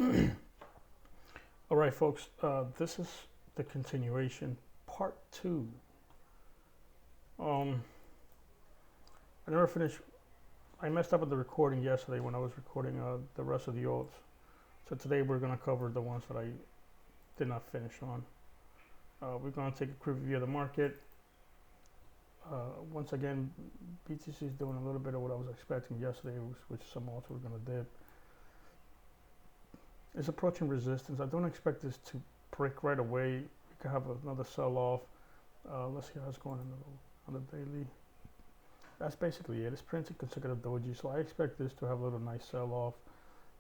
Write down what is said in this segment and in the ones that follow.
All right, folks, this is the continuation, part two. I never finished. I messed up with the recording yesterday when I was recording the rest of the alts. So today we're going to cover the ones that I did not finish on. We're going to take a quick review of the market. Once again, BTC is doing a little bit of what I was expecting yesterday, which some alts were going to dip. It's approaching resistance. I don't expect this to break right away. We could have another sell-off. Let's see how it's going on the daily. That's basically it. It's printing consecutive doji, so I expect this to have a little nice sell-off,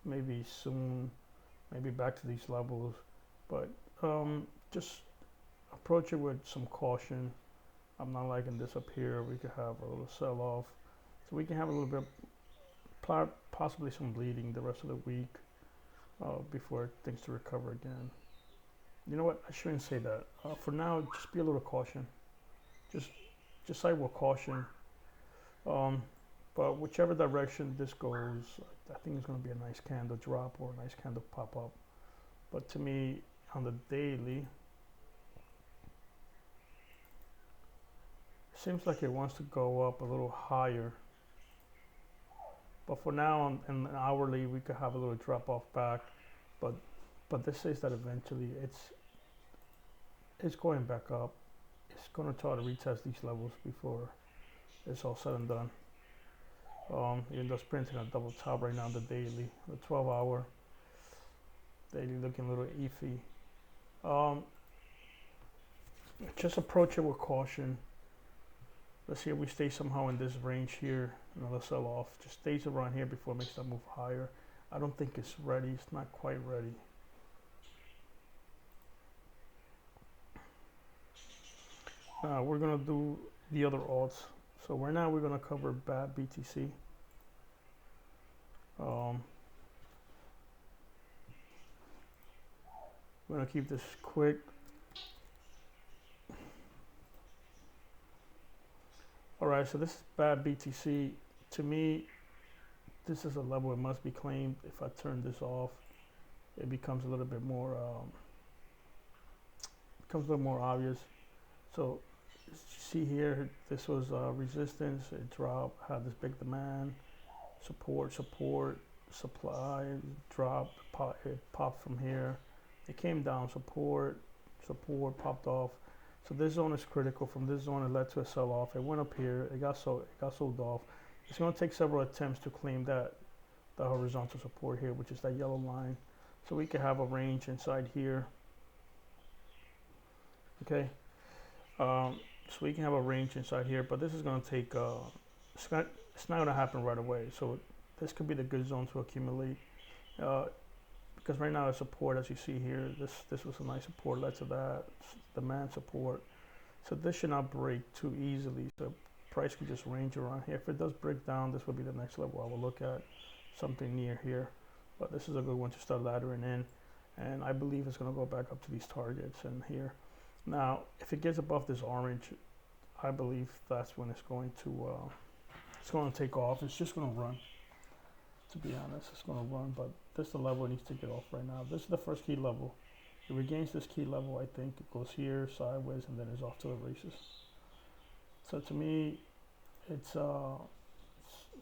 maybe soon, maybe back to these levels. But just approach it with some caution. I'm not liking this up here. We could have a little sell-off, so we can have a little bit, possibly some bleeding the rest of the week. Before things to recover again. You know what? I shouldn't say that. For now, just be a little caution. Just side with caution. But whichever direction this goes, I think it's going to be a nice candle drop or a nice candle pop up. But to me, on the daily, it seems like it wants to go up a little higher. But for now, in an hourly, we could have a little drop off back, but this says that eventually it's going back up. It's going to try to retest these levels before it's all said and done. Even though it's printing a double top right now, the daily, the 12-hour daily looking a little iffy. Just approach it with caution. Let's see if we stay somehow in this range here. Another sell-off. Just stays around here before it makes that move higher. I don't think it's ready. It's not quite ready. We're going to do the other alts. So right now we're going to cover BTC. We're going to keep this quick. Alright, so this is BTC. To me, this is a level it must be claimed. If I turn this off, it becomes a little bit more obvious. So you see here, this was resistance. It dropped, had this big demand, support, supply, drop, it popped from here. It came down, support, popped off. So this zone is critical. From this zone, it led to a sell-off. It went up here. It got sold off. It's going to take several attempts to claim the horizontal support here, which is that yellow line. So we can have a range inside here. Okay. So we can have a range inside here, but this is going to take. It's not going to happen right away. So this could be the good zone to accumulate. Because right now it's support, as you see here. This was a nice support, led to that demand support. So this should not break too easily. So price could just range around here. If it does break down, this will be the next level I will look at, something near here. But this is a good one to start laddering in, and I believe it's going to go back up to these targets and here. Now, if it gets above this orange, I believe that's when it's going to take off. It's just going to run. To be honest, it's going to run, but this is the level it needs to get off right now. This is the first key level. It regains this key level, I think. It goes here, sideways, and then it's off to the races. So to me, it's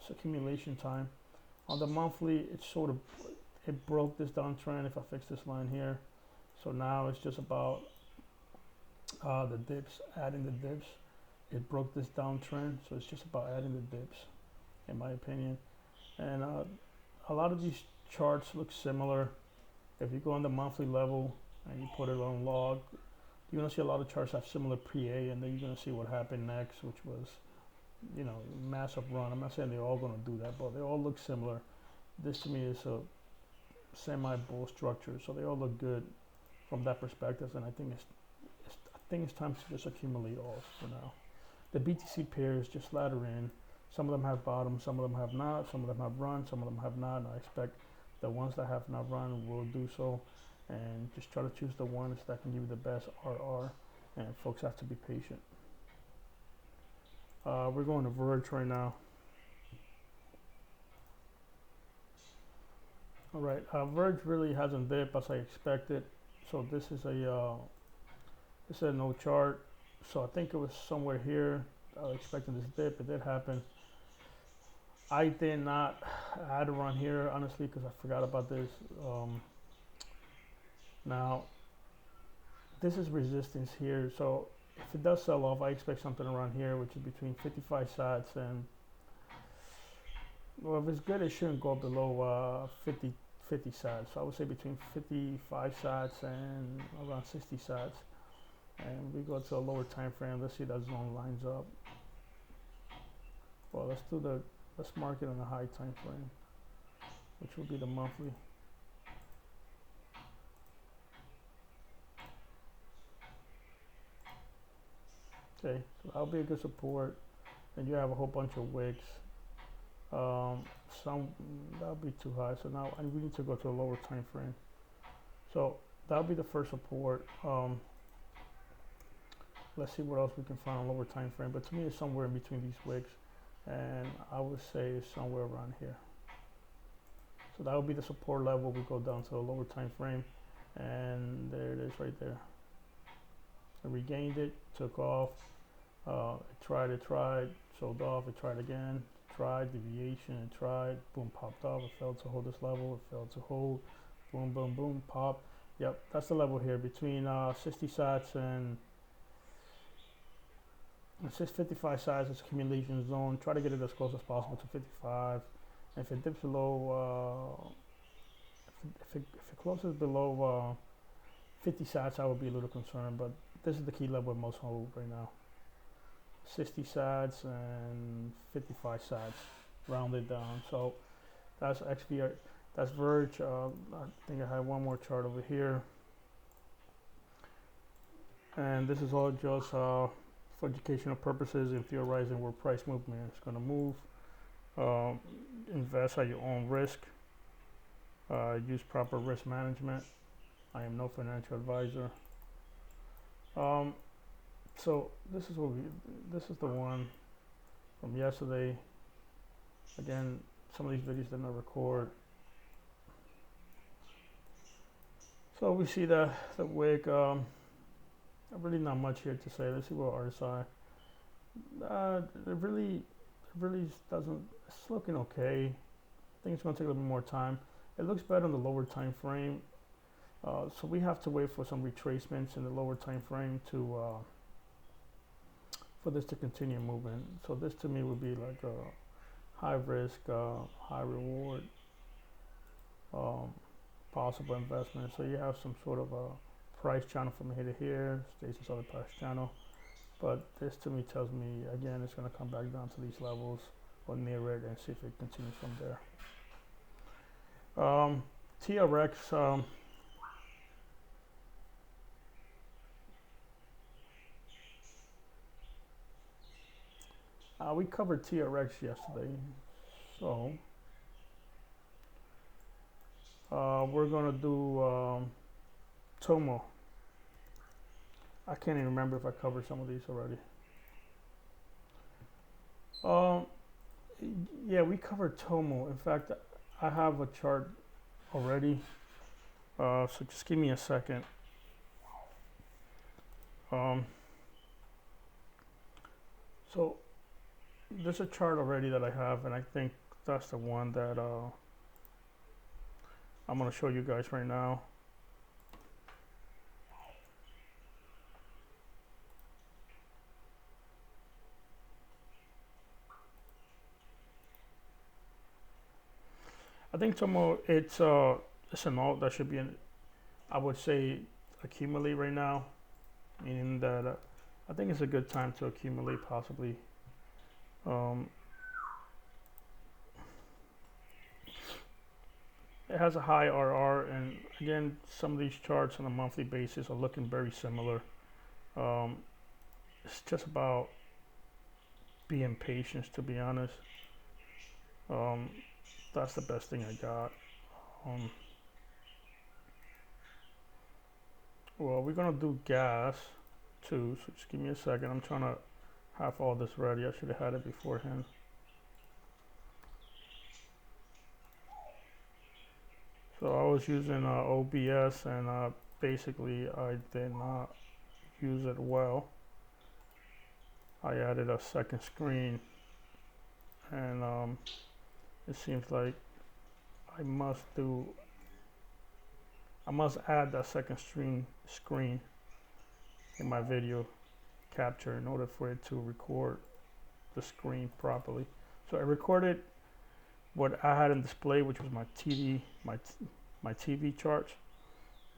accumulation time. On the monthly, it broke this downtrend. If I fix this line here, so now it's just about the dips, adding the dips. It broke this downtrend, so it's just about adding the dips, in my opinion. And a lot of these charts look similar. If you go on the monthly level and you put it on log, you're going to see a lot of charts have similar pre-A, and then you're going to see what happened next, which was, massive run. I'm not saying they're all going to do that, but they all look similar. This to me is a semi-bull structure, so they all look good from that perspective, and I think it's time to just accumulate all for now. The BTC pairs, just ladder in. Some of them have bottom, some of them have not, some of them have run, some of them have not, and I expect the ones that have not run will do so, and just try to choose the ones that can give you the best RR, and folks have to be patient. We're going to Verge right now. All right, Verge really hasn't dipped as I expected. So this is a no chart. So I think it was somewhere here. I was expecting this dip. It did happen. I did not add a run here honestly because I forgot about this. Now this is resistance here. So if it does sell off, I expect something around here, which is between 55 sats and, well, if it's good, it shouldn't go below 50 sats. So I would say between 55 sats and around 60 sats. And we go to a lower time frame. Let's see that zone lines up. Well, let's mark it on a high time frame, which will be the monthly. Okay, so that'll be a good support. And you have a whole bunch of wicks. Some that'll be too high. So now we need to go to a lower time frame. So that'll be the first support. Let's see what else we can find on lower time frame. But to me, it's somewhere in between these wicks, and I would say it's somewhere around here. So that would be the support level. We go down to a lower time frame, and there it is right there. I regained it, took off. It tried, sold off. It tried again, tried deviation, and tried. Boom, popped off. It failed to hold this level. It failed to hold. Boom, boom, boom, pop. Yep, that's the level here between 60 sats and 55 sats. It's accumulation zone. Try to get it as close as possible to 55. And if it dips below, if it closes below 50 sats, I would be a little concerned. But this is the key level in most hold right now. 60 sats and 55 sats, rounded down. So that's XVR, that's Verge. I think I have one more chart over here, and this is all just for educational purposes and theorizing where price movement is going to move. Invest at your own risk. Use proper risk management. I am no financial advisor. So this is the one from yesterday. Again, some of these videos did not record. So we see the wick. Really not much here to say. Let's see what RSI. It really doesn't. It's looking okay. I think it's going to take a little bit more time. It looks better on the lower time frame. So we have to wait for some retracements in the lower time frame to for this to continue moving. So this to me would be like a high risk, high reward, possible investment. So you have some sort of a price channel from here to here, stays this other price channel. But this to me tells me again it's going to come back down to these levels or near it and see if it continues from there. TRX. We covered TRX yesterday, so we're gonna do TOMO. I can't even remember if I covered some of these already. Yeah, we covered TOMO. In fact, I have a chart already, so just give me a second. So there's a chart already that I have, and I think that's the one that I'm going to show you guys right now. I think TOMO, it's an alt that should be in, I would say, accumulate right now, meaning that I think it's a good time to accumulate possibly. It has a high RR, and again, some of these charts on a monthly basis are looking very similar. It's just about being patient, to be honest. That's the best thing I got. Well, we're gonna do gas too, so just give me a second. I'm trying to have all this ready. I should have had it beforehand. So I was using OBS, and basically I did not use it well. I added a second screen, and it seems like I must add that second screen in my video capture in order for it to record the screen properly. So I recorded what I had in display, which was my TV charts,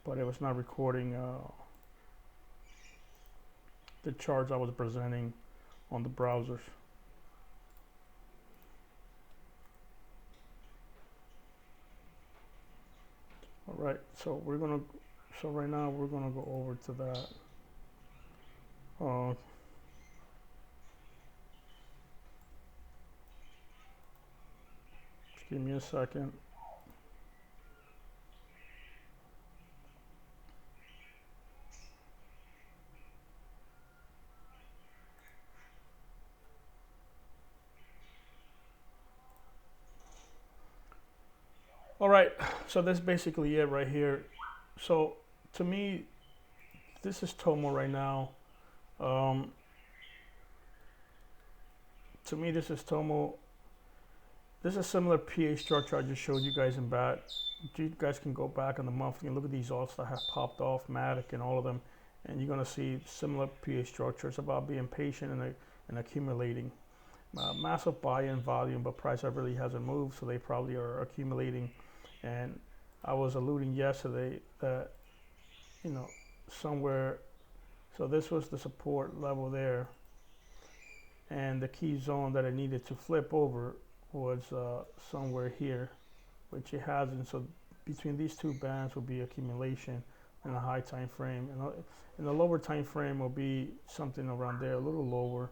but it was not recording the charts I was presenting on the browsers. All right, so right now we're gonna go over to that. Just give me a second. All right, so that's basically it right here. So to me, this is TOMO right now. To me, this is TOMO. This is a similar PA structure I just showed you guys in BAT. You guys can go back on the monthly and look at these alts that have popped off, Matic and all of them, and you're gonna see similar PA structure. It's about being patient and accumulating. Massive buy-in volume, but price really hasn't moved, so they probably are accumulating. And I was alluding yesterday that, you know, somewhere, so this was the support level there, and the key zone that I needed to flip over was somewhere here, which it hasn't. So between these two bands will be accumulation in a high time frame, and in the lower time frame will be something around there, a little lower.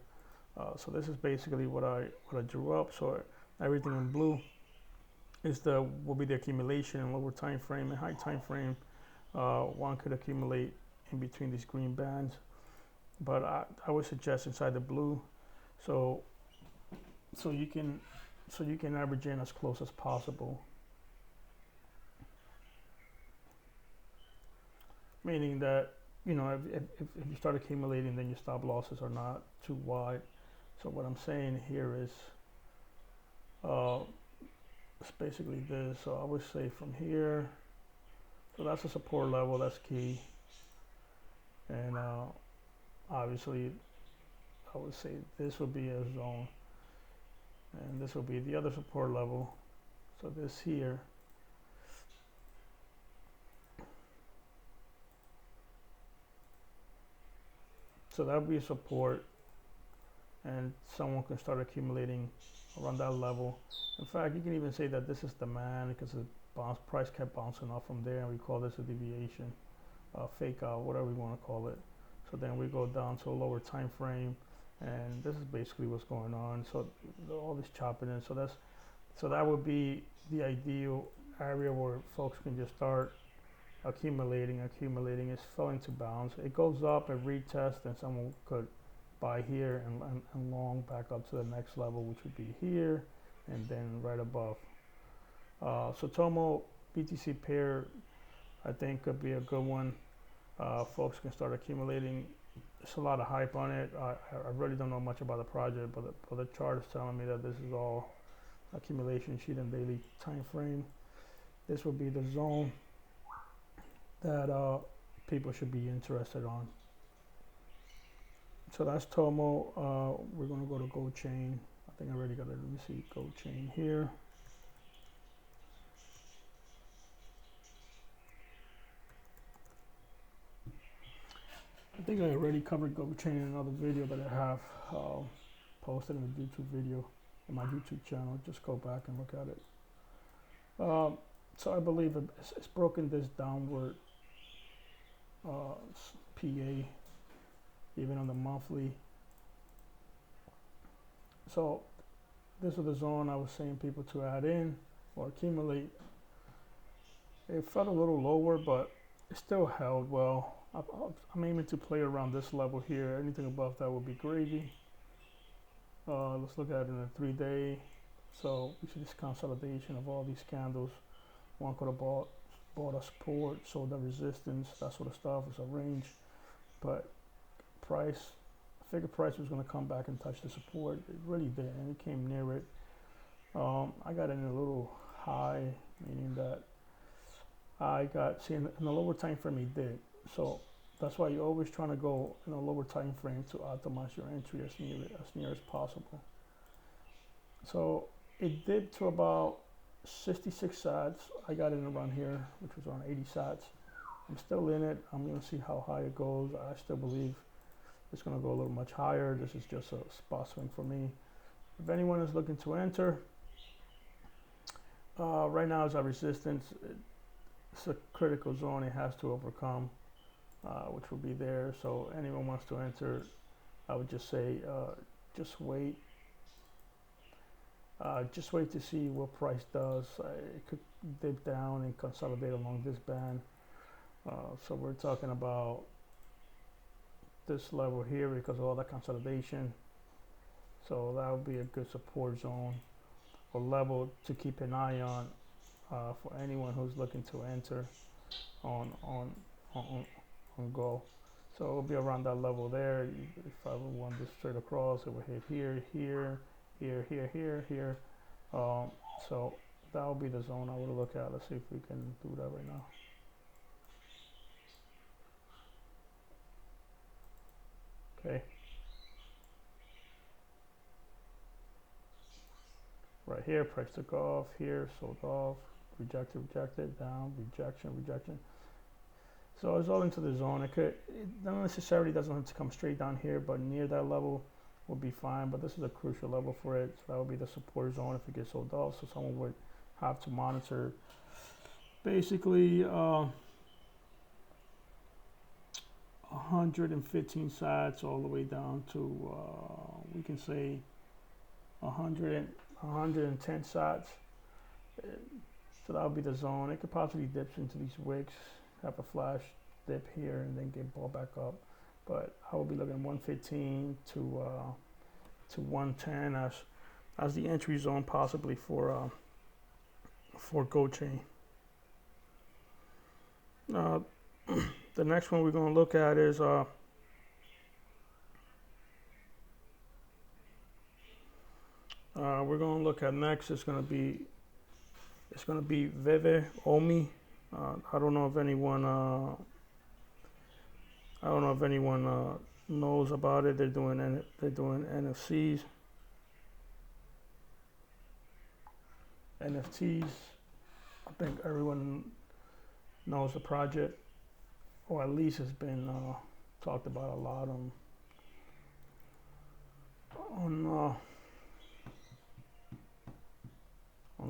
So this is basically what I drew up. So everything in blue is will be the accumulation in lower time frame. In high time frame, one could accumulate in between these green bands, but I would suggest inside the blue, so you can average in as close as possible. Meaning that, you know, if you start accumulating, then your stop losses are not too wide. So what I'm saying here is, it's basically this. So I would say from here, so that's a support level, that's key. And obviously, I would say this would be a zone, and this will be the other support level. So this here, so that would be a support, and someone can start accumulating around that level. In fact, you can even say that this is demand, because the price kept bouncing off from there, and we call this a deviation, fake out, whatever we want to call it. So then we go down to a lower time frame, and this is basically what's going on. So all this chopping in, so that would be the ideal area where folks can just start accumulating. It's failing to bounce. It goes up and retest, and someone could buy here and long back up to the next level, which would be here and then right above. So TOMO BTC pair, I think, could be a good one. Folks can start accumulating. There's a lot of hype on it. I really don't know much about the project, but the chart is telling me that this is all accumulation sheet and daily time frame. This will be the zone that people should be interested on. So that's TOMO. We're going to go to Gold Chain. I think I already got it. Let me see Gold Chain here. I think I already covered Gold Chain in another video that I have posted in the YouTube video on my YouTube channel. Just go back and look at it. So I believe it's broken this downward PA, even on the monthly. So this is the zone I was saying people to add in or accumulate. It felt a little lower, but it still held well. I'm aiming to play around this level here. Anything above that would be gravy. Let's look at it in a 3-day. So we see this consolidation of all these candles. One could have bought bought a support, sold the resistance, that sort of stuff. It's a range, but price, I figured price was going to come back and touch the support. It really did, and it came near it. I got in a little high, meaning that I got, see, in the lower time frame, it did. So that's why you're always trying to go in a lower time frame to optimize your entry as near as possible. So it dipped to about 66 sats. I got in around here, which was around 80 sats. I'm still in it. I'm going to see how high it goes. I still believe it's going to go a little much higher. This is just a spot swing for me. If anyone is looking to enter, right now is our resistance. It's a critical zone it has to overcome, which will be there. So anyone wants to enter, I would just say just wait. Just wait to see what price does. It could dip down and consolidate along this band. So we're talking about this level here because of all that consolidation. So that would be a good support zone or level to keep an eye on for anyone who's looking to enter on go. So it'll be around that level there. If I would want this straight across, it would hit here, here, here, here, here, here. So that will be the zone I would look at. Let's see if we can do that right now. Okay. Right here, price took off, here, sold off, rejected, rejected, down, rejection, rejection. So it's all into the zone. It not necessarily doesn't have to come straight down here, but near that level will be fine. But this is a crucial level for it. So that would be the support zone if it gets sold off. So someone would have to monitor basically 115 sats all the way down to we can say 110 sats. So that would be the zone. It could possibly dip into these wicks, have a flash dip here, and then get ball back up. But I will be looking at 115 to 110 as the entry zone, possibly for gold chain. The next one we're going to look at is we're going to look at next. It's going to be VEVE, ECOMI. I don't know if anyone knows about it. They're doing NFTs. I think everyone knows the project, or at least has been talked about a lot on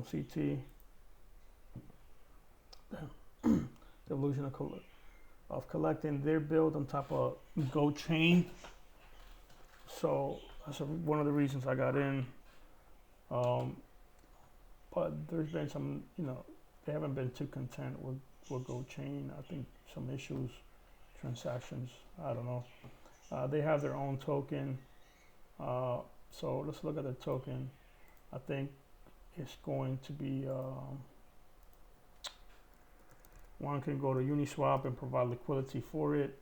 CT. The illusion of collecting their build on top of Go Chain. So that's one of the reasons I got in. But there's been some, they haven't been too content with Go Chain. I think some issues, transactions, I don't know. They have their own token. So let's look at the token. I think it's going to be, one can go to Uniswap and provide liquidity for it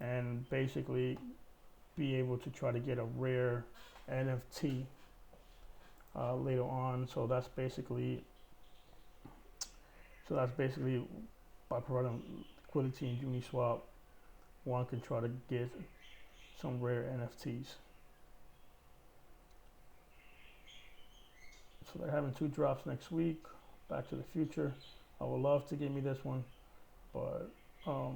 and basically be able to try to get a rare NFT later on. So that's basically by providing liquidity in Uniswap, one can try to get some rare NFTs. So they're having 2 drops next week. Back to the Future. I would love to give me this one, but oh,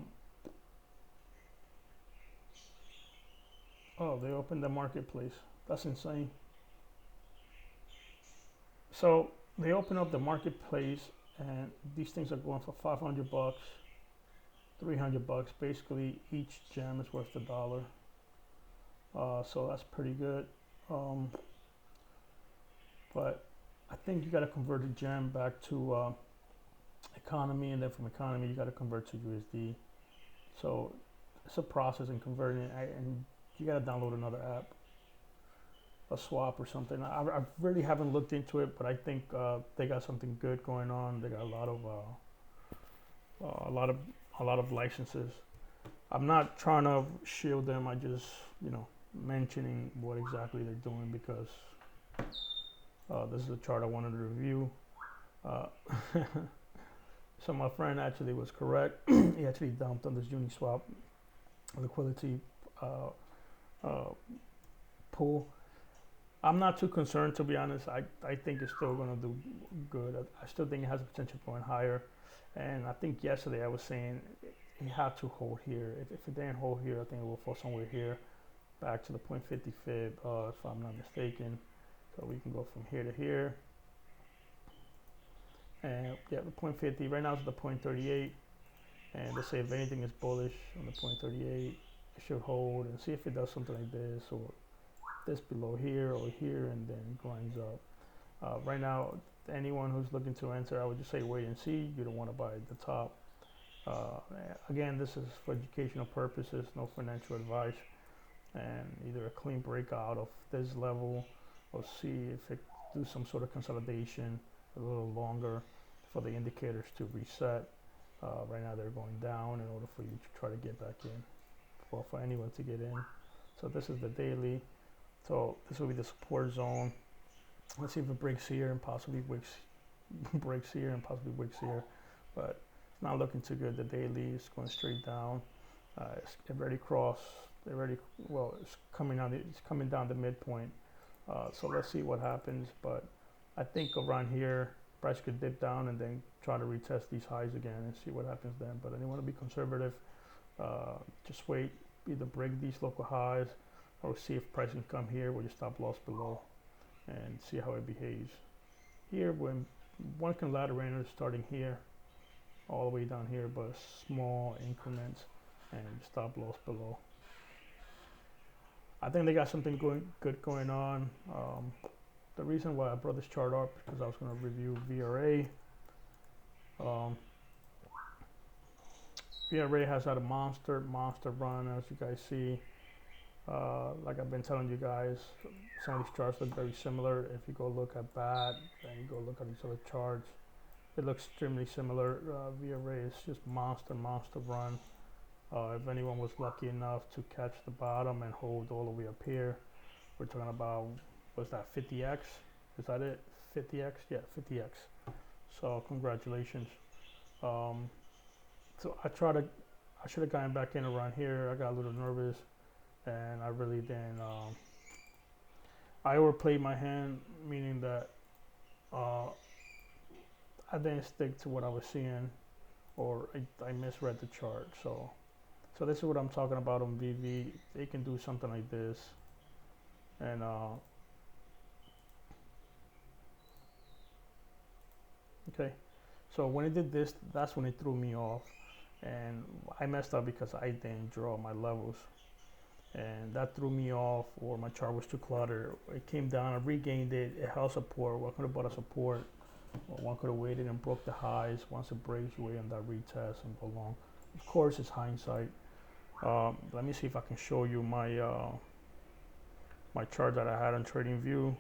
they opened the marketplace. That's insane. So they open up the marketplace, and these things are going for $500, $300. Basically, each gem is worth $1. So that's pretty good. But I think you got to convert a gem back to economy, and then from economy you got to convert to USD. So it's a process in converting it, and you got to download another app, a swap or something. I really haven't looked into it, but I think they got something good going on. They got a lot of a lot of licenses. I'm not trying to shield them. I just, mentioning what exactly they're doing because this is a chart I wanted to review. So my friend actually was correct. He actually dumped on this Uniswap liquidity pool. I'm not too concerned, to be honest. I think it's still going to do good. I still think it has the potential for going higher. And I think yesterday I was saying it had to hold here. If it didn't hold here, I think it will fall somewhere here, back to the 0.50 fib, if I'm not mistaken. So we can go from here to here. And yeah, the 0.50 right now is the 0.38. And let's say if anything is bullish on the 0.38, it should hold and see if it does something like this or this below here or here and then grinds up. Right now, anyone who's looking to enter, I would just say wait and see. You don't want to buy at the top. Again, this is for educational purposes, no financial advice. And either a clean breakout of this level or see if it do some sort of consolidation a little longer for the indicators to reset. Right now they're going down in order for you to try to get back in, for anyone to get in. So this is the daily. So this will be the support zone. Let's see if it breaks here and possibly breaks here and possibly wicks here, but it's not looking too good. The daily is going straight down. It's already crossed. It's coming down. It's coming down the midpoint. So let's see what happens. But I think around here, price could dip down and then try to retest these highs again and see what happens then. But I don't want to be conservative. Just wait, either break these local highs or see if price can come here where you stop loss below and see how it behaves. Here, when one can ladder in, starting here all the way down here, but small increments and stop loss below. I think they got something good going on. The reason why I brought this chart up because I was going to review VRA. VRA has had a monster run, as you guys see. Like I've been telling you guys, some of these charts look very similar. If you go look at that and you go look at these other charts, it looks extremely similar. VRA is just monster run. If anyone was lucky enough to catch the bottom and hold all the way up here, we're talking about, what's that, 50x? Is that it? 50x? Yeah, 50x. So congratulations. So I should have gotten back in around here. I got a little nervous and I really didn't. I overplayed my hand, meaning that I didn't stick to what I was seeing, or I misread the chart. So this is what I'm talking about on VEVE. They can do something like this, and okay. So when it did this, that's when it threw me off, and I messed up because I didn't draw my levels, and that threw me off, or my chart was too cluttered. It came down, I regained it, it held support. One could have bought a support, or one could have waited and broke the highs. Once it breaks, you wait on that retest and go long. Of course, it's hindsight. Let me see if I can show you my my chart that I had on TradingView.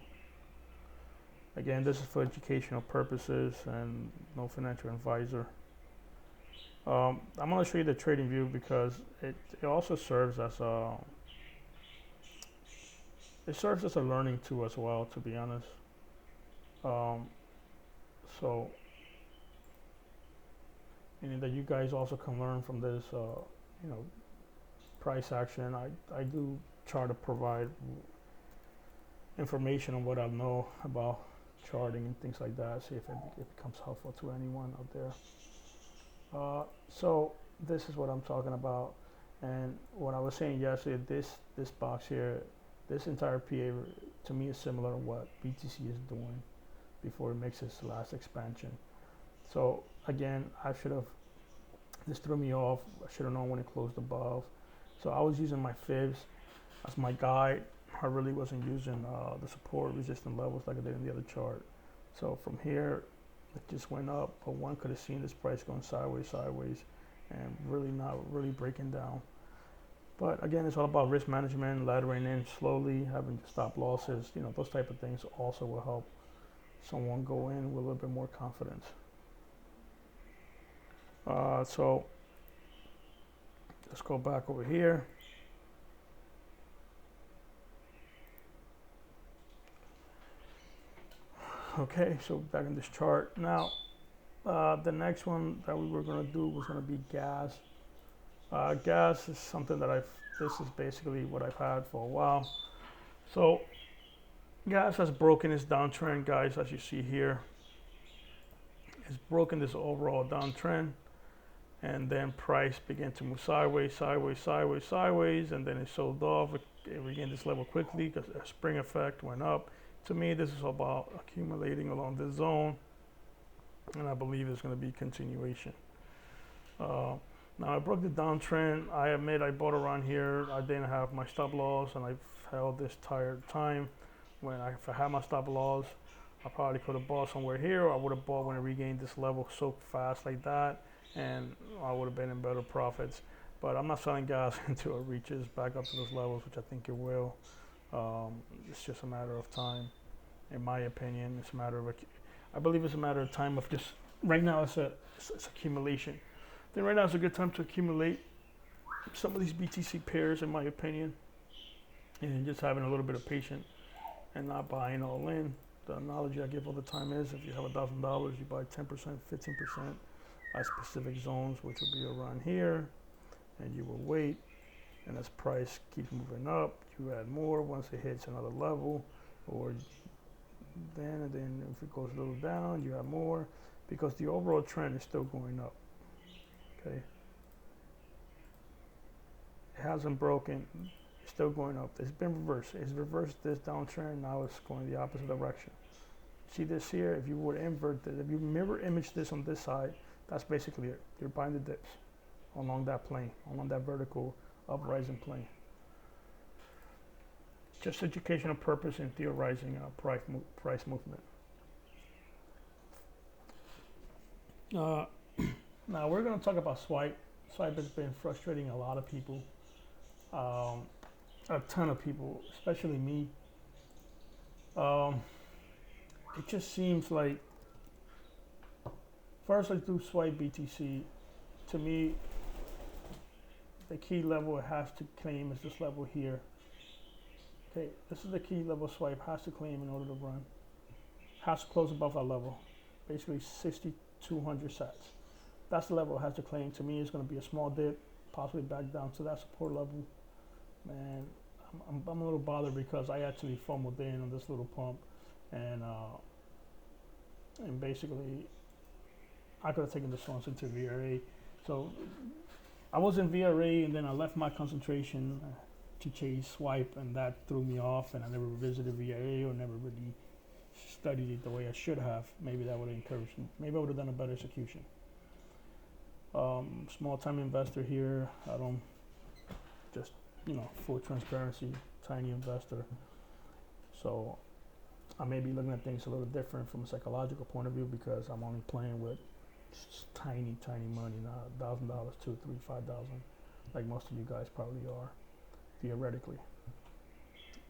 Again, this is for educational purposes and no financial advisor. I'm going to show you the TradingView because it also serves as a learning tool as well, to be honest. So meaning that you guys also can learn from this, price action. I do try to provide information on what I know about charting and things like that. See if it becomes helpful to anyone out there. So this is what I'm talking about, and what I was saying yesterday. This box here, this entire PA to me is similar to what BTC is doing before it makes its last expansion. So again, this threw me off. I should have known when it closed above. So I was using my fibs as my guide. I really wasn't using the support resistance levels like I did in the other chart. So from here, it just went up, but one could have seen this price going sideways, and really not really breaking down. But again, it's all about risk management, laddering in slowly, having stop losses. Those type of things also will help someone go in with a little bit more confidence. So let's go back over here. Okay, so back in this chart. Now, the next one that we were gonna do was gonna be gas. Gas is something that this is basically what I've had for a while. So gas has broken its downtrend, guys, as you see here. It's broken this overall downtrend, and then price began to move sideways, sideways, sideways, sideways, and then it sold off. It regained this level quickly because a spring effect went up. To me, this is about accumulating along this zone, and I believe there's going to be continuation. Now, I broke the downtrend. I admit I bought around here. I didn't have my stop loss, and I've held this entire time. If I had my stop loss, I probably could have bought somewhere here, or I would have bought when it regained this level so fast like that, and I would have been in better profits. But I'm not selling gas until it reaches back up to those levels, which I think it will. It's just a matter of time, in my opinion. It's a matter of, I believe it's a matter of time of just, right now it's accumulation. I think right now is a good time to accumulate some of these BTC pairs, in my opinion, and just having a little bit of patience and not buying all in. The analogy I give all the time is if you have $1,000, you buy 10%, 15% at specific zones, which will be around here, and you will wait. And as price keeps moving up, you add more once it hits another level, or then if it goes a little down, you add more, because the overall trend is still going up. Okay, it hasn't broken, it's still going up. It's been reversed. It's reversed this downtrend. Now it's going the opposite direction. See this here? If you would invert this, if you mirror image this on this side, that's basically it. You're buying the dips along that plane, along that vertical uprising plane. Just educational purpose in theorizing price movement. Now we're going to talk about swipe. Swipe has been frustrating a lot of people, a ton of people, especially me. It just seems like, first let's do swipe BTC. To me, the key level it has to claim is this level here. Okay, this is the key level swipe has to claim in order to run. Has to close above that level, basically 6,200 sats. That's the level it has to claim. To me, it's going to be a small dip, possibly back down to that support level. Man, I'm a little bothered because I actually fumbled in on this little pump, and basically I could have taken this one into VRA. So I was in VRA, and then I left my concentration to chase swipe, and that threw me off, and I never revisited VRA or never really studied it the way I should have. Maybe that would have encouraged me. Maybe I would have done a better execution. Small time investor here. I don't, just, full transparency, tiny investor. So I may be looking at things a little different from a psychological point of view because I'm only playing with tiny money, not $1,000, $2,000, $3,000, $5,000, like most of you guys probably are, theoretically.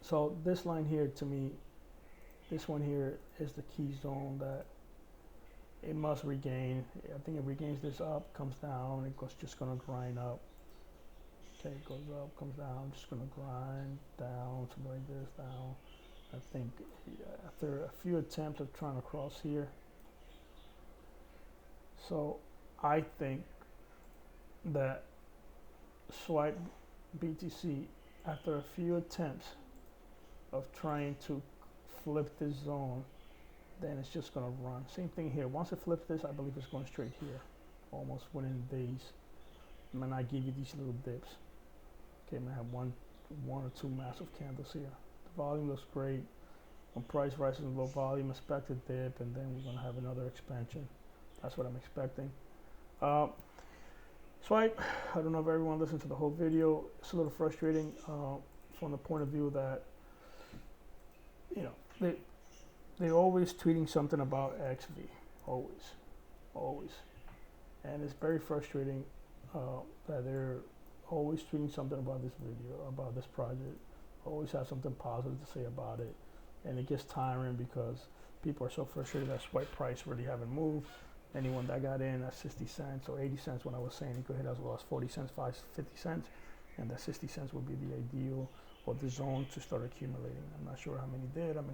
So this line here, to me, this one here is the key zone that it must regain. I think it regains this up, comes down, it goes just gonna grind up. Okay, it goes up, comes down, just gonna grind down, something like this, down. I think after a few attempts of trying to cross here. So I think that swipe BTC, after a few attempts of trying to flip this zone, then it's just going to run. Same thing here. Once it flips this, I believe it's going straight here, almost within days. I mean, I give you these little dips. Okay, I have one or two massive candles here. The volume looks great. When price rises in low volume, expect a dip, and then we're going to have another expansion. That's what I'm expecting. Swipe, I don't know if everyone listened to the whole video. It's a little frustrating from the point of view that, they're always tweeting something about XV, always. And it's very frustrating that they're always tweeting something about this video, about this project, always have something positive to say about it. And it gets tiring because people are so frustrated that swipe price really haven't moved. anyone that got in at 60 cents or 80 cents when I was saying it could hit as low as 40 cents, 50 cents, and that 60 cents would be the ideal or the zone to start accumulating. I'm not sure how many did, how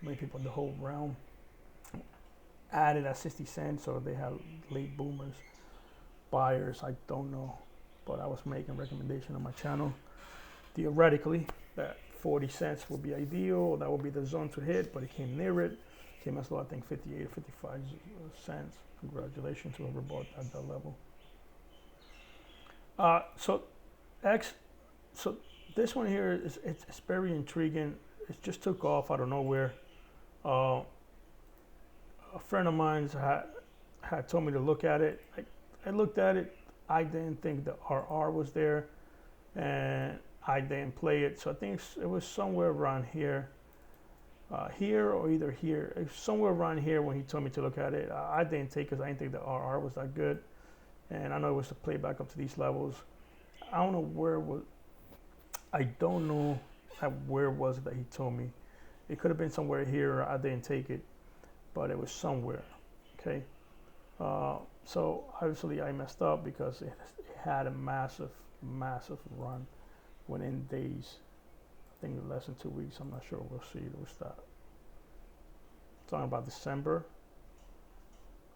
many people in the whole realm added at 60 cents, or they had late boomers, buyers, I don't know. But I was making recommendation on my channel, theoretically, that 40 cents would be ideal, that would be the zone to hit, but it came near it. Came as low, I think 58 or 55 cents. Congratulations, whoever bought at that level. So this one here it's very intriguing. It just took off out of nowhere. A friend of mine had told me to look at it. I looked at it. I didn't think the RR was there, and I didn't play it. So I think it was somewhere around here. Here or either here. It was somewhere around here when he told me to look at it. I didn't take it because I didn't think the RR was that good. And I know it was to play back up to these levels. I don't know where it was. I don't know where was it that he told me. It could have been somewhere here. I didn't take it, but it was somewhere. Okay. So obviously I messed up because it had a massive run within days. I think less than 2 weeks. I'm not sure. We'll see. What's that? Talking about December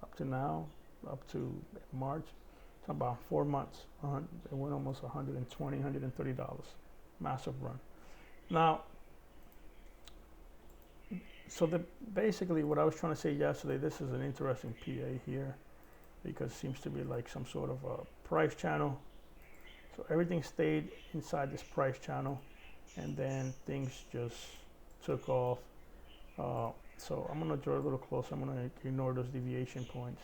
up to now, up to March. Talking about 4 months. It went almost $120, $130. Massive run. Now, so basically what I was trying to say yesterday, this is an interesting PA here because it seems to be like some sort of a price channel. So everything stayed inside this price channel, and then things just took off. So I'm gonna draw a little closer. I'm gonna ignore those deviation points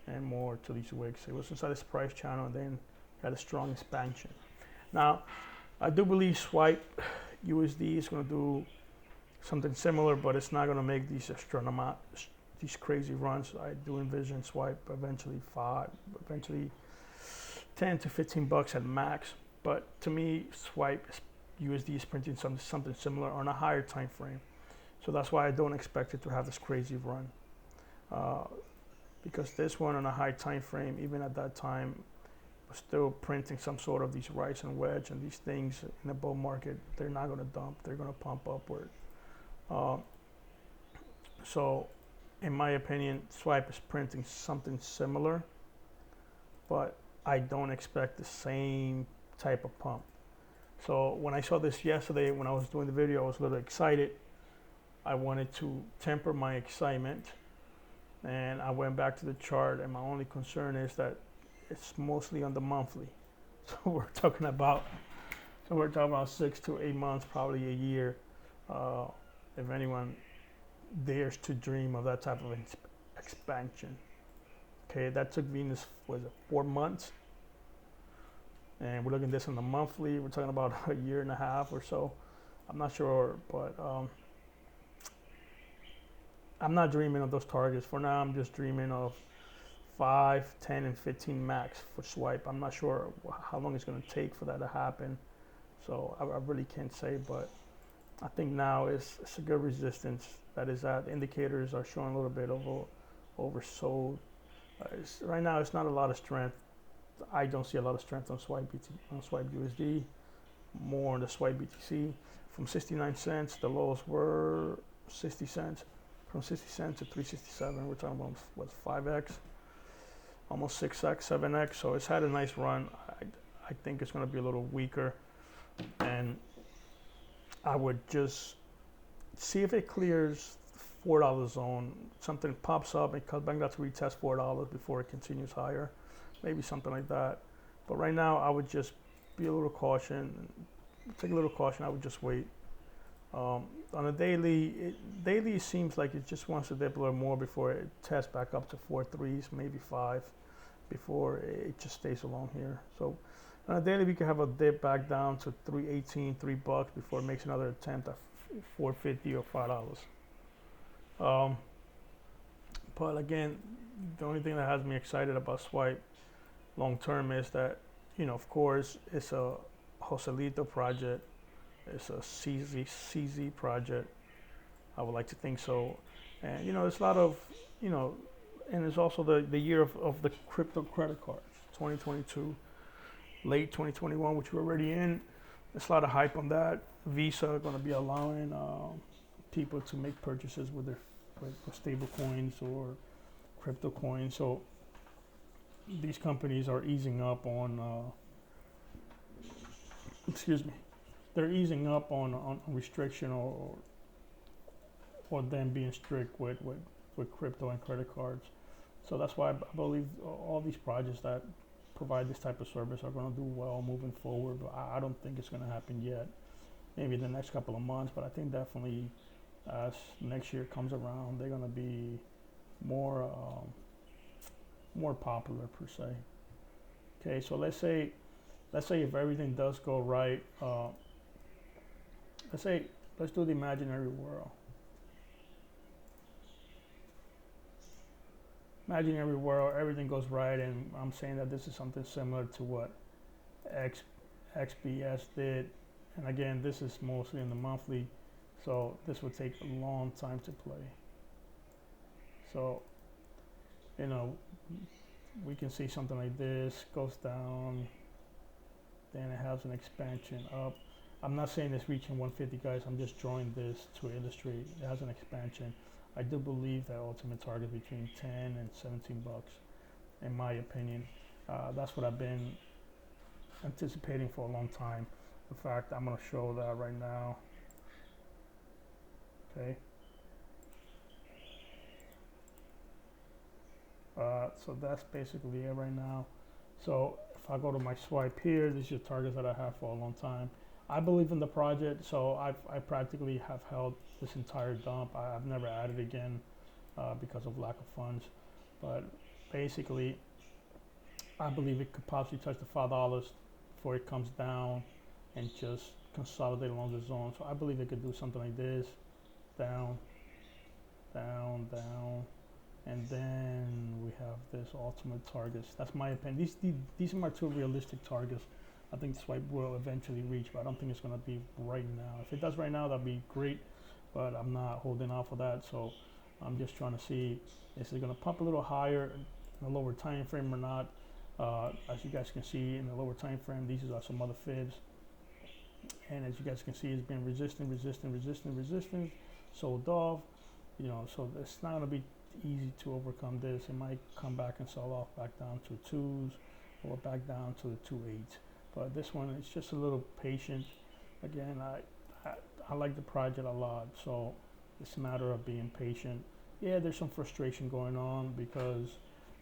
and more to these wicks. It was inside this price channel and then had a strong expansion. Now, I do believe Swipe USD is gonna do something similar, but it's not gonna make these these crazy runs. I do envision Swipe eventually 10 to 15 bucks at max. But to me, Swipe USD is printing something similar on a higher time frame. So that's why I don't expect it to have this crazy run. Because this one on a high time frame, even at that time, was still printing some sort of these rise and wedge, and these things in the bull market, they're not gonna dump, they're gonna pump upward. So in my opinion, Swipe is printing something similar, but I don't expect the same type of pump. So when I saw this yesterday, when I was doing the video, I was a little excited. I wanted to temper my excitement, and I went back to the chart, and my only concern is that it's mostly on the monthly. So we're talking about 6 to 8 months, probably a year, if anyone dares to dream of that type of expansion. Okay, that took Venus, was it 4 months? And we're looking at this on the monthly. We're talking about a year and a half or so. I'm not sure, but I'm not dreaming of those targets. For now, I'm just dreaming of 5, 10, and 15 max for Swipe. I'm not sure how long it's going to take for that to happen. So I really can't say, but I think now it's a good resistance. That is that indicators are showing a little bit of oversold. Right now, it's not a lot of strength. I don't see a lot of strength on Swipe USD, more on the Swipe BTC. From 69 cents, the lows were 60 cents. From 60 cents to 367, we're talking about what, 5x, almost 6x, 7x. So it's had a nice run. I think it's going to be a little weaker, and I would just see if it clears $4 zone. Something pops up and comes back, to retest $4 before it continues higher. Maybe something like that. But right now, I would just be a little caution. Take a little caution. I would just wait. On a daily, daily seems like it just wants to dip a little more before it tests back up to 4 3s, maybe 5, before it just stays along here. So on a daily, we could have a dip back down to 318, $3 before it makes another attempt at 450 or $5. But again, the only thing that has me excited about Swipe long term is that, of course, it's a Joselito project. It's a CZ project. I would like to think so. And, there's a lot of, and it's also the year of the crypto credit cards, 2022, late 2021, which we're already in. There's a lot of hype on that. Visa going to be allowing people to make purchases with their with stable coins or crypto coins. So these companies are easing up on, excuse me, they're easing up on restriction or them being strict with crypto and credit cards. So that's why I believe all these projects that provide this type of service are going to do well moving forward. But I don't think it's going to happen yet. Maybe the next couple of months, but I think definitely as next year comes around, they're going to be more more popular per se. Okay, so let's say if everything does go right, let's do the imaginary world. Imaginary world, everything goes right, and I'm saying that this is something similar to what XBS did. And again, this is mostly in the monthly, so this would take a long time to play. So, you know, we can see something like this goes down, then it has an expansion up. I'm not saying it's reaching 150, guys. I'm just drawing this to illustrate. It has an expansion. I do believe that ultimate target between 10 and 17 bucks, in my opinion. That's what I've been anticipating for a long time. In fact, I'm going to show that right now. Okay. So that's basically it right now. So if I go to my swipe here, these are targets that I have for a long time. I believe in the project, so I practically have held this entire dump. I've never added again because of lack of funds. But basically, I believe it could possibly touch the $5 before it comes down and just consolidate along the zone. So I believe it could do something like this, down, down, down. And then we have this ultimate targets. That's my opinion. These are my two realistic targets. I think the swipe will eventually reach, but I don't think it's going to be right now. If it does right now, that'd be great, but I'm not holding out for that. So I'm just trying to see, is it going to pump a little higher in a lower time frame or not? As you guys can see in the lower time frame, these are some other fibs. And as you guys can see, it's been resisting, sold off. You know, so it's not going to be easy to overcome this. It might come back and sell off back down to 2s or back down to the 2.8s. But this one, it's just a little patient. Again, I like the project a lot, so it's a matter of being patient. Yeah, there's some frustration going on because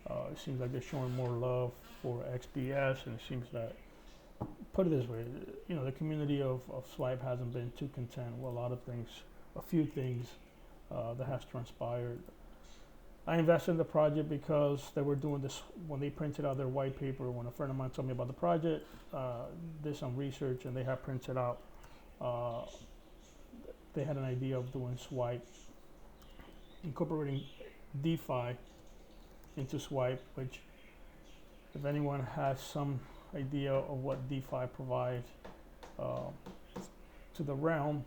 it seems like they're showing more love for XBS, and it seems that, put it this way, you know, the community of Swipe hasn't been too content with a few things that has transpired. I invested in the project because they were doing this when they printed out their white paper. When a friend of mine told me about the project, did some research, and they had printed out, they had an idea of doing Swipe, incorporating DeFi into Swipe, which if anyone has some idea of what DeFi provides to the realm,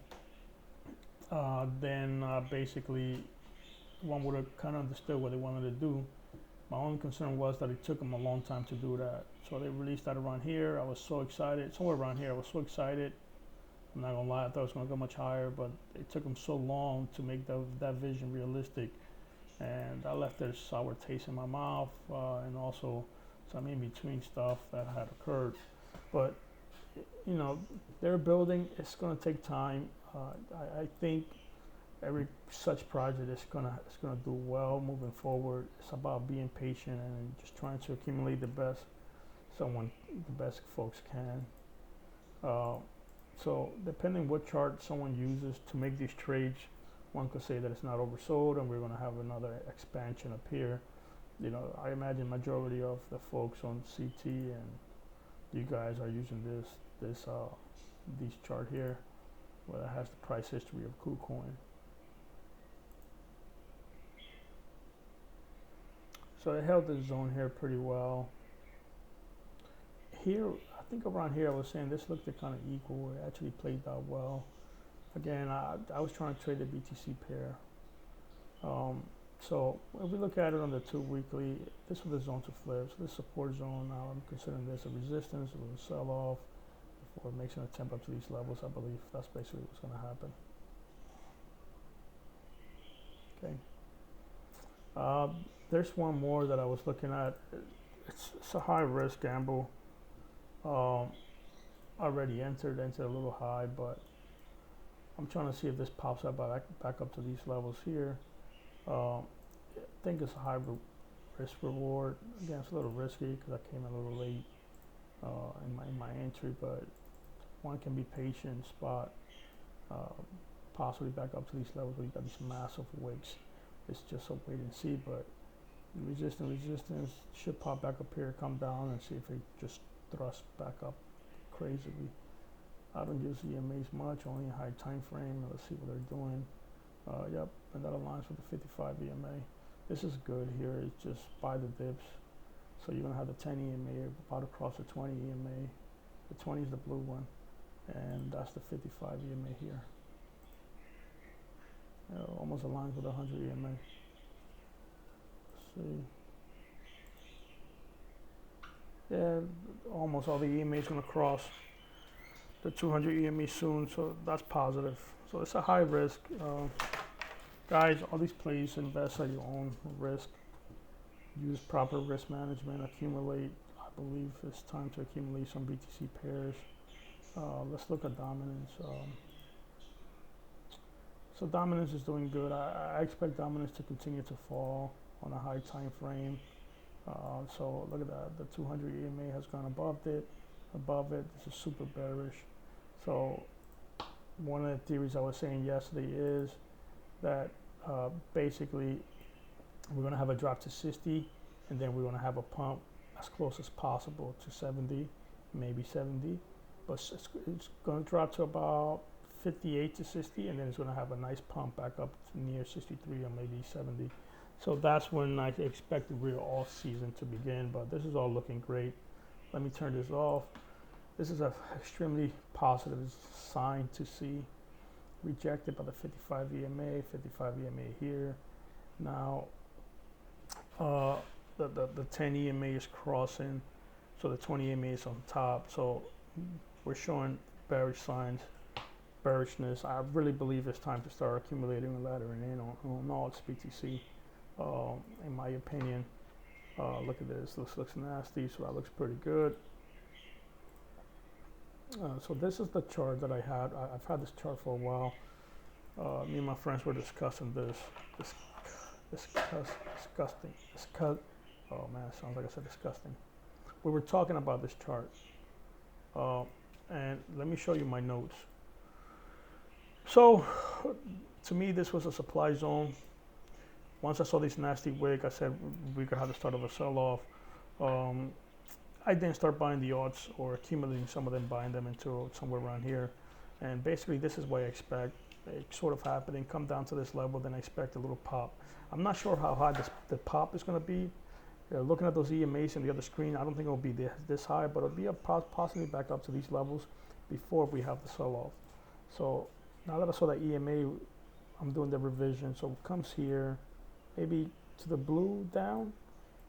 then basically one would have kind of understood what they wanted to do. My only concern was that it took them a long time to do that. So they released that around here. I was so excited. Somewhere around here, I was so excited. I'm not gonna lie, I thought it was gonna go much higher, but it took them so long to make that vision realistic. And I left a sour taste in my mouth, and also some in-between stuff that had occurred. But, you know, they're building, it's gonna take time. I think every such project is gonna do well moving forward. It's about being patient and just trying to accumulate the best folks can. So depending what chart someone uses to make these trades, one could say that it's not oversold and we're gonna have another expansion up here. You know, I imagine majority of the folks on CT and you guys are using this chart here, where it has the price history of KuCoin. So it held the zone here pretty well. Here, I think around here I was saying this looked kind of equal. It actually played out well. Again, I was trying to trade the BTC pair. So if we look at it on the 2 weekly, this was the zone to flip. So this support zone, now I'm considering this a resistance, a little sell off before it makes an attempt up to these levels. I believe that's basically what's going to happen. Okay. There's one more that I was looking at. It's a high risk gamble. Already entered a little high, but I'm trying to see if this pops up back up to these levels here. I think it's a high risk reward. Again, it's a little risky because I came in a little late in my entry, but one can be patient, spot, possibly back up to these levels where you got these massive wicks. It's just a wait and see, but resistance should pop back up here, come down, and see if it just thrusts back up crazily. I don't use EMAs much, only a high time frame. Let's see what they're doing. Yep, and that aligns with the 55 EMA. This is good here. It's just buy the dips. So you're gonna have the 10 EMA about across the 20 EMA. The 20 is the blue one, and that's the 55 EMA here. Almost aligns with 100 EMA. Let's see. Yeah, almost all the EMA is gonna cross the 200 EMA soon, so that's positive. So it's a high risk. Guys, all these plays, invest at your own risk. Use proper risk management, accumulate. I believe it's time to accumulate some BTC pairs. Let's look at dominance. So dominance is doing good. I expect dominance to continue to fall on a high time frame. So look at that. The 200 EMA has gone above it. This is super bearish. So one of the theories I was saying yesterday is that basically we're going to have a drop to 60, and then we're going to have a pump as close as possible to 70, maybe 70, but it's going to drop to about 58 to 60, and then it's going to have a nice pump back up to near 63 or maybe 70. So that's when I expect the real off season to begin, but this is all looking great. Let me turn this off. This is an extremely positive sign to see. Rejected by the 55 EMA, 55 EMA here. Now, the 10 EMA is crossing, so the 20 EMA is on top. So we're showing bearish signs, bearishness. I really believe it's time to start accumulating and laddering in on all its BTC. In my opinion, look at this. This looks nasty, so that looks pretty good. So this is the chart that I had. I've had this chart for a while. Me and my friends were discussing this. Disgusting. Oh man, it sounds like I said disgusting. We were talking about this chart. And let me show you my notes. So to me, this was a supply zone. Once I saw this nasty wick, I said we could have the start of a sell-off. I didn't start buying the odds or accumulating some of them, buying them until somewhere around here. And basically this is what I expect. It sort of happening, come down to this level, then I expect a little pop. I'm not sure how high the pop is going to be. Looking at those EMAs on the other screen, I don't think it will be this high, but it'll be possibly back up to these levels before we have the sell-off. So now that I saw that EMA, I'm doing the revision. So it comes here, maybe to the blue down,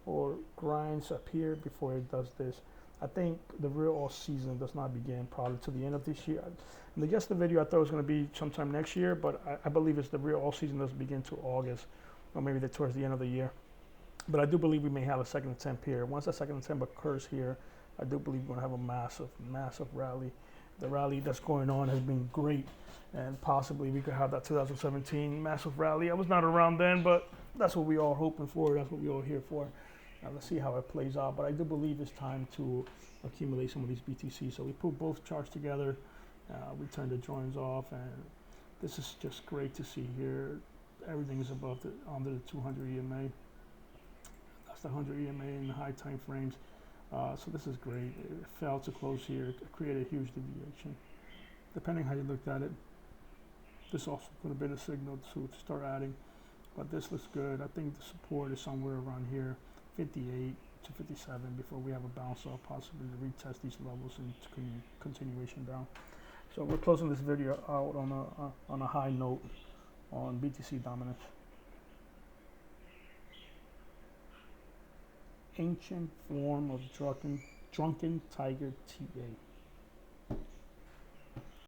or grinds up here before it does this. I think the real all season does not begin probably to the end of this year. In the yesterday video, I thought it was going to be sometime next year, but I believe it's the real all season doesn't begin to August, or maybe towards the end of the year. But I do believe we may have a second attempt here. Once that second attempt occurs here, I do believe we're going to have a massive, massive rally. The rally that's going on has been great, and possibly we could have that 2017 massive rally. I was not around then, but that's what we all hoping for. That's what we all here for. Now let's see how it plays out, but I do believe it's time to accumulate some of these BTC. So we put both charts together, we turn the joins off, and this is just great to see here. Everything is above under the 200 EMA. That's the 100 EMA in the high time frames. So this is great. It failed to close here. It created a huge deviation. Depending how you looked at it, this also could have been a signal to start adding, but this looks good. I think the support is somewhere around here. 58 to 57 before we have a bounce off, possibly to retest these levels and continuation down. So we're closing this video out on a high note on BTC dominance. ancient form of drunken tiger TA.